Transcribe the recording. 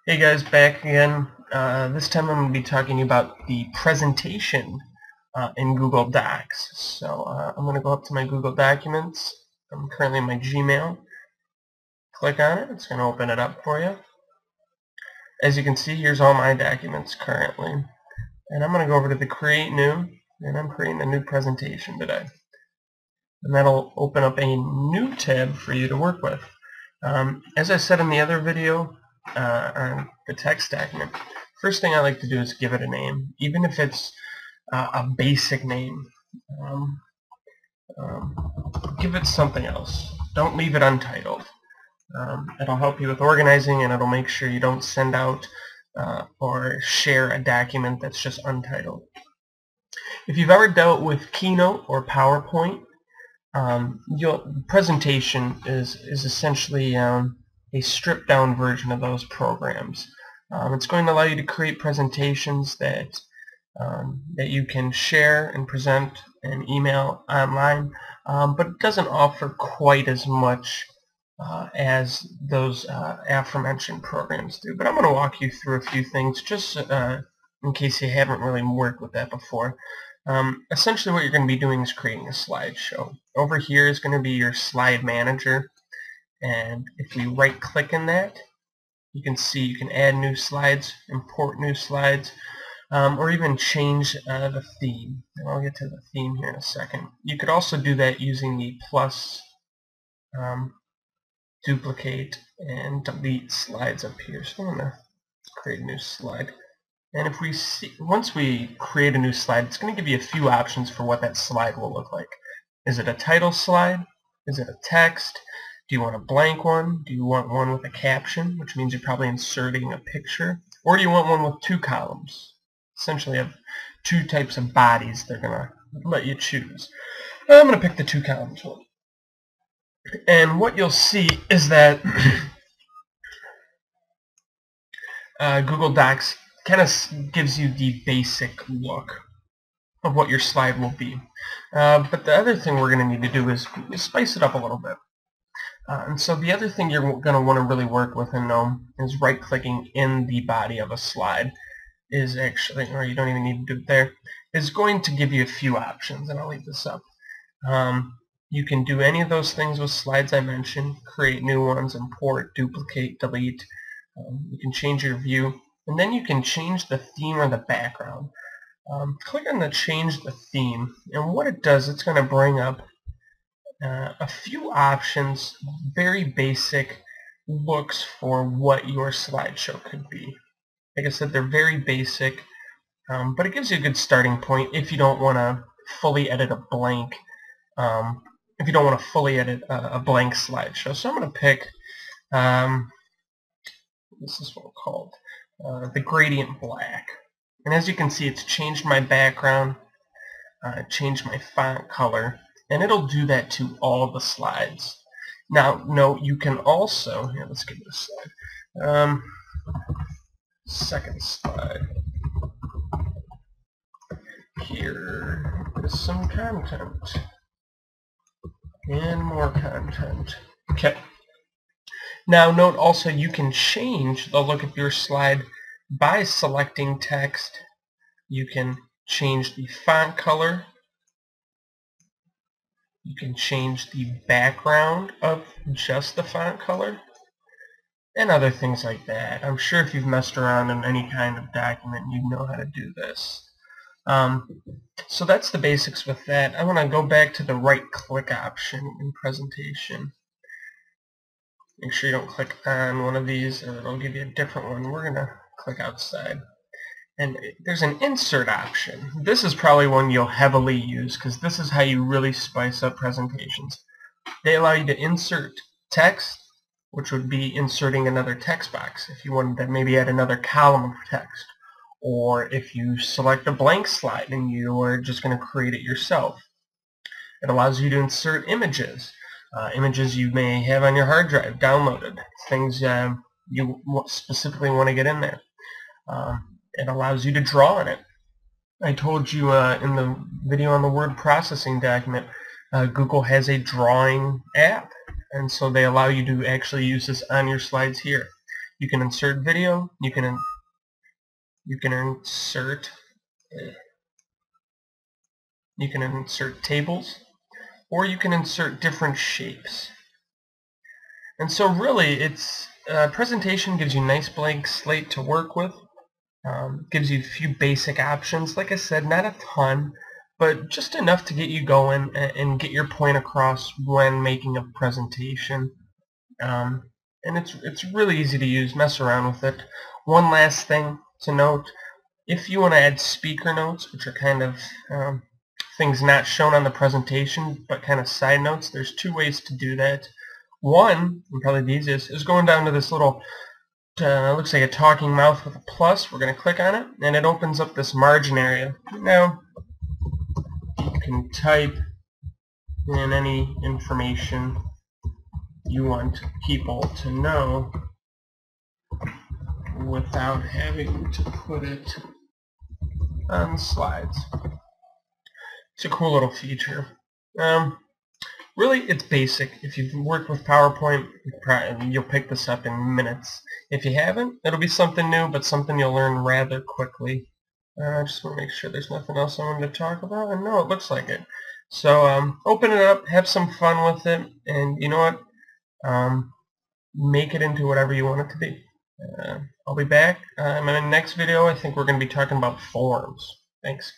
Hey guys, back again. This time I'm going to be talking about the presentation in Google Docs. So I'm going to go up to my Google Documents. I'm currently in my Gmail. Click on it. It's going to open it up for you. As you can see, here's all my documents currently. And I'm going to go over to the Create New, and I'm creating a new presentation today. And that'll open up a new tab for you to work with. As I said in the other video on the text document, first thing I like to do is give it a name, even if it's a basic name. Give it something else. Don't leave it untitled. It'll help you with organizing, and it'll make sure you don't send out or share a document that's just untitled. If you've ever dealt with Keynote or PowerPoint, your presentation is essentially a stripped down version of those programs. It's going to allow you to create presentations that you can share and present and email online, but it doesn't offer quite as much as those aforementioned programs do. But I'm going to walk you through a few things just in case you haven't really worked with that before. Essentially what you're going to be doing is creating a slideshow. Over here is going to be your slide manager, and if we right click in that, you can see you can add new slides, import new slides, or even change the theme. And I'll get to the theme here in a second. You could also do that using the plus, duplicate, and delete slides up here. So I'm going to create a new slide. And if we see, once we create a new slide, it's going to give you a few options for what that slide will look like. Is it a title slide? Is it a text? Do you want a blank one? Do you want one with a caption, which means you're probably inserting a picture? Or do you want one with two columns? Essentially you have two types of bodies they're going to let you choose. I'm going to pick the two columns one. And what you'll see is that Google Docs kind of gives you the basic look of what your slide will be. But the other thing we're going to need to do is spice it up a little bit. And so the other thing you're going to want to really work with and know is right-clicking in the body of a slide is actually, or you don't even need to do it there, is going to give you a few options, and I'll leave this up. You can do any of those things with slides I mentioned, create new ones, import, duplicate, delete. You can change your view. And then you can change the theme or the background. Click on the change the theme, and what it does, it's going to bring up a few options, very basic looks for what your slideshow could be. Like I said, they're very basic, but it gives you a good starting point if you don't want to fully edit a blank, if you don't want to fully edit a blank slideshow. So I'm going to pick, this is what we're called, the gradient black. And as you can see, it's changed my background, changed my font color, and it'll do that to all the slides. Now, note, you can also, here, let's get this slide. Second slide. Here is some content. And more content. Okay. Now, note also you can change the look of your slide by selecting text. You can change the font color. You can change the background of just the font color and other things like that. I'm sure if you've messed around in any kind of document, you know how to do this. So that's the basics with that. I want to go back to the right-click option in presentation. Make sure you don't click on one of these, or it'll give you a different one. We're going to click outside. And there's an insert option. This is probably one you'll heavily use because this is how you really spice up presentations. They allow you to insert text, which would be inserting another text box if you wanted to maybe add another column of text. Or if you select a blank slide and you are just going to create it yourself. It allows you to insert images. Images you may have on your hard drive downloaded. Things you specifically want to get in there. It allows you to draw on it. I told you in the video on the word processing document, Google has a drawing app, and so they allow you to actually use this on your slides here. You can insert video, you can insert tables, or you can insert different shapes. And so really, it's presentation gives you a nice blank slate to work with. Gives you a few basic options. Like I said, not a ton, but just enough to get you going and get your point across when making a presentation. And it's really easy to use. Mess around with it. One last thing to note: if you want to add speaker notes, which are kind of things not shown on the presentation, but kind of side notes, there's two ways to do that. One, and probably the easiest, is going down to this little, looks like a talking mouth with a plus. We're going to click on it, and it opens up this margin area. Now, you can type in any information you want people to know without having to put it on the slides. It's a cool little feature. Really, it's basic. If you've worked with PowerPoint, you'll pick this up in minutes. If you haven't, it'll be something new, but something you'll learn rather quickly. I just want to make sure there's nothing else I wanted to talk about, and no, it looks like it. So open it up, have some fun with it, and you know what? Make it into whatever you want it to be. I'll be back in the next video. I think we're going to be talking about forms. Thanks.